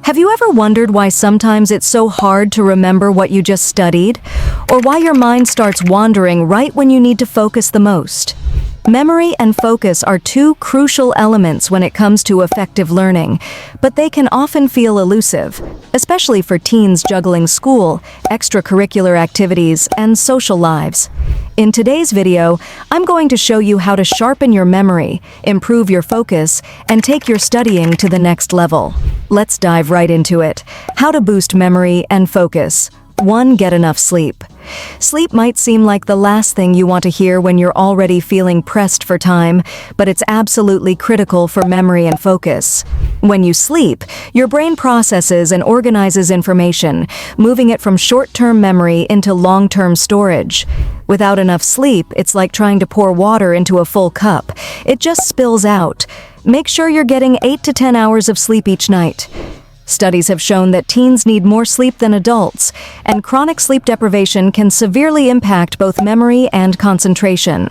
Have you ever wondered why sometimes it's so hard to remember what you just studied? Or why your mind starts wandering right when you need to focus the most? Memory and focus are two crucial elements when it comes to effective learning, but they can often feel elusive, especially for teens juggling school, extracurricular activities, and social lives. In today's video, I'm going to show you how to sharpen your memory, improve your focus, and take your studying to the next level. Let's dive right into it. How to boost memory and focus. 1. Get enough sleep. Sleep might seem like the last thing you want to hear when you're already feeling pressed for time, but it's absolutely critical for memory and focus. When you sleep, your brain processes and organizes information, moving it from short-term memory into long-term storage. Without enough sleep, it's like trying to pour water into a full cup. It just spills out. Make sure you're getting 8 to 10 hours of sleep each night. Studies have shown that teens need more sleep than adults, and chronic sleep deprivation can severely impact both memory and concentration.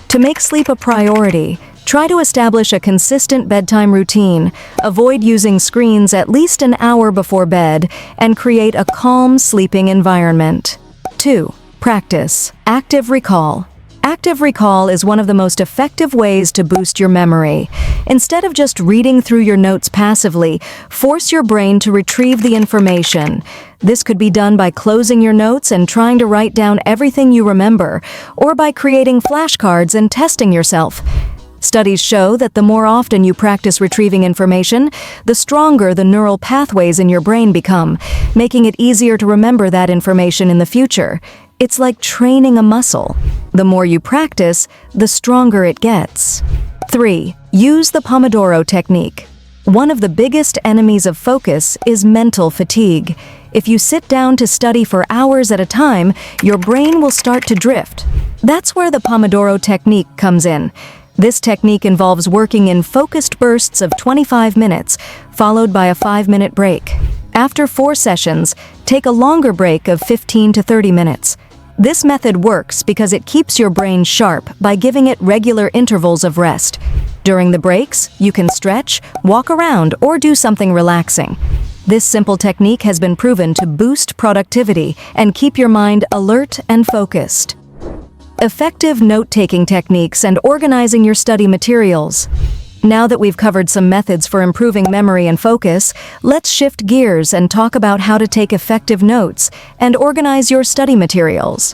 To make sleep a priority, try to establish a consistent bedtime routine, avoid using screens at least an hour before bed, and create a calm sleeping environment. 2. Practice. Active recall. Active recall is one of the most effective ways to boost your memory. Instead of just reading through your notes passively, force your brain to retrieve the information. This could be done by closing your notes and trying to write down everything you remember, or by creating flashcards and testing yourself. Studies show that the more often you practice retrieving information, the stronger the neural pathways in your brain become, making it easier to remember that information in the future. It's like training a muscle. The more you practice, the stronger it gets. 3. Use the Pomodoro technique. One of the biggest enemies of focus is mental fatigue. If you sit down to study for hours at a time, your brain will start to drift. That's where the Pomodoro technique comes in. This technique involves working in focused bursts of 25 minutes, followed by a 5-minute break. After 4 sessions, take a longer break of 15 to 30 minutes. This method works because it keeps your brain sharp by giving it regular intervals of rest. During the breaks, you can stretch, walk around, or do something relaxing. This simple technique has been proven to boost productivity and keep your mind alert and focused. Effective note-taking techniques and organizing your study materials. Now that we've covered some methods for improving memory and focus, let's shift gears and talk about how to take effective notes and organize your study materials.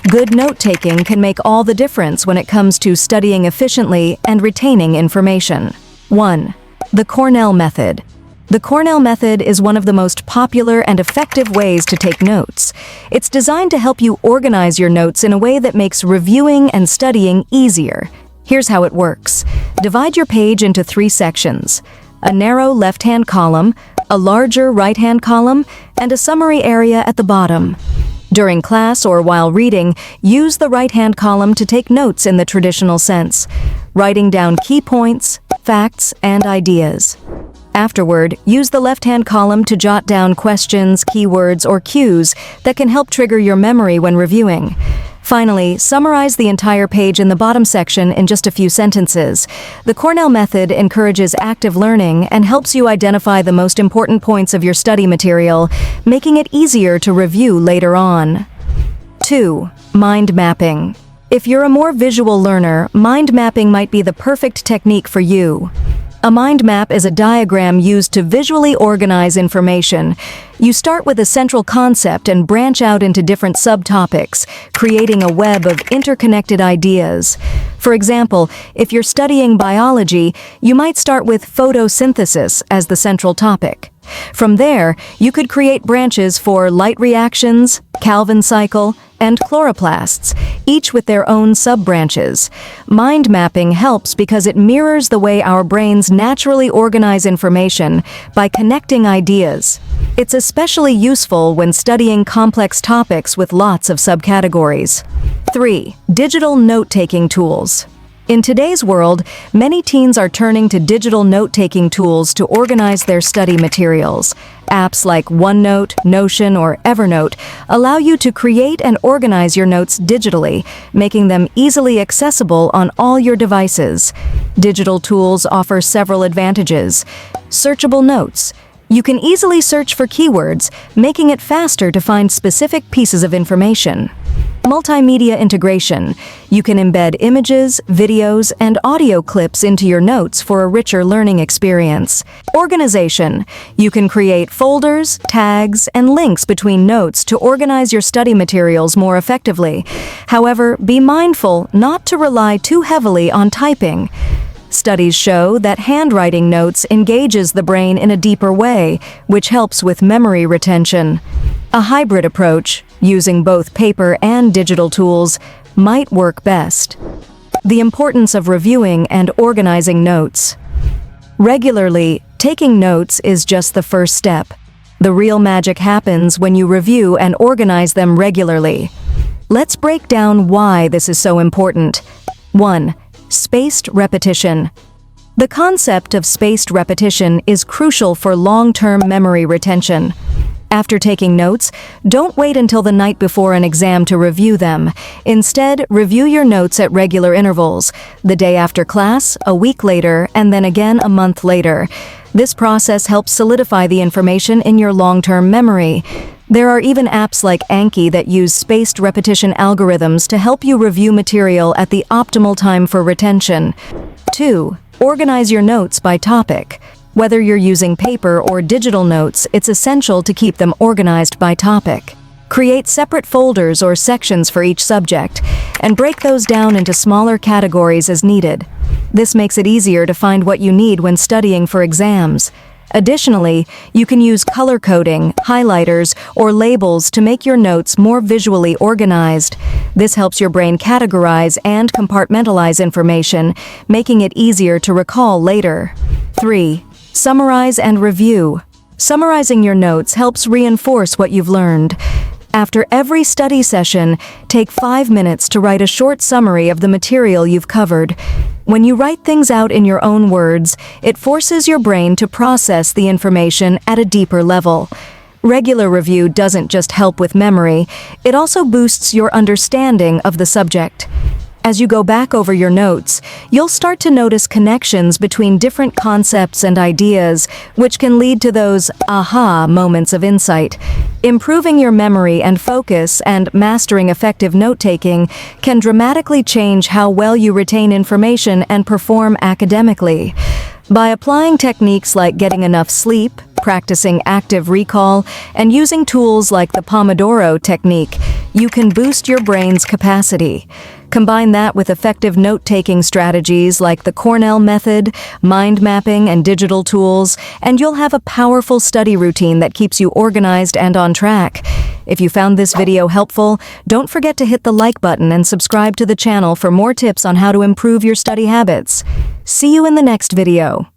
Good note-taking can make all the difference when it comes to studying efficiently and retaining information. 1. The Cornell Method. The Cornell Method is one of the most popular and effective ways to take notes. It's designed to help you organize your notes in a way that makes reviewing and studying easier. Here's how it works. Divide your page into 3 sections: a narrow left-hand column, a larger right-hand column, and a summary area at the bottom. During class or while reading, use the right-hand column to take notes in the traditional sense, writing down key points, facts, and ideas. Afterward, use the left-hand column to jot down questions, keywords, or cues that can help trigger your memory when reviewing. Finally, summarize the entire page in the bottom section in just a few sentences. The Cornell Method encourages active learning and helps you identify the most important points of your study material, making it easier to review later on. 2. Mind mapping. If you're a more visual learner, mind mapping might be the perfect technique for you. A mind map is a diagram used to visually organize information. You start with a central concept and branch out into different subtopics, creating a web of interconnected ideas. For example, if you're studying biology, you might start with photosynthesis as the central topic. From there, you could create branches for light reactions, Calvin cycle, and chloroplasts, each with their own sub-branches. Mind mapping helps because it mirrors the way our brains naturally organize information by connecting ideas. It's especially useful when studying complex topics with lots of subcategories. 3. Digital note-taking tools. In today's world, many teens are turning to digital note-taking tools to organize their study materials. Apps like OneNote, Notion, or Evernote allow you to create and organize your notes digitally, making them easily accessible on all your devices. Digital tools offer several advantages. Searchable notes. You can easily search for keywords, making it faster to find specific pieces of information. Multimedia integration. You can embed images, videos, and audio clips into your notes for a richer learning experience. Organization. You can create folders, tags, and links between notes to organize your study materials more effectively. However, be mindful not to rely too heavily on typing. Studies show that handwriting notes engages the brain in a deeper way, which helps with memory retention. A hybrid approach, using both paper and digital tools, might work best. The importance of reviewing and organizing notes. Regularly, taking notes is just the first step. The real magic happens when you review and organize them regularly. Let's break down why this is so important. 1. Spaced repetition. The concept of spaced repetition is crucial for long-term memory retention. After taking notes, don't wait until the night before an exam to review them. Instead, review your notes at regular intervals, the day after class, a week later, and then again a month later. This process helps solidify the information in your long-term memory. There are even apps like Anki that use spaced repetition algorithms to help you review material at the optimal time for retention. 2. Organize your notes by topic. Whether you're using paper or digital notes, it's essential to keep them organized by topic. Create separate folders or sections for each subject, and break those down into smaller categories as needed. This makes it easier to find what you need when studying for exams. Additionally, you can use color coding, highlighters, or labels to make your notes more visually organized. This helps your brain categorize and compartmentalize information, making it easier to recall later. 3. Summarize and review. Summarizing your notes helps reinforce what you've learned. After every study session, take 5 minutes to write a short summary of the material you've covered. When you write things out in your own words, it forces your brain to process the information at a deeper level. Regular review doesn't just help with memory, it also boosts your understanding of the subject. As you go back over your notes, you'll start to notice connections between different concepts and ideas, which can lead to those aha moments of insight. Improving your memory and focus and mastering effective note-taking can dramatically change how well you retain information and perform academically. By applying techniques like getting enough sleep, practicing active recall, and using tools like the Pomodoro technique, you can boost your brain's capacity. Combine that with effective note-taking strategies like the Cornell Method, mind mapping, and digital tools, and you'll have a powerful study routine that keeps you organized and on track. If you found this video helpful, don't forget to hit the like button and subscribe to the channel for more tips on how to improve your study habits. See you in the next video.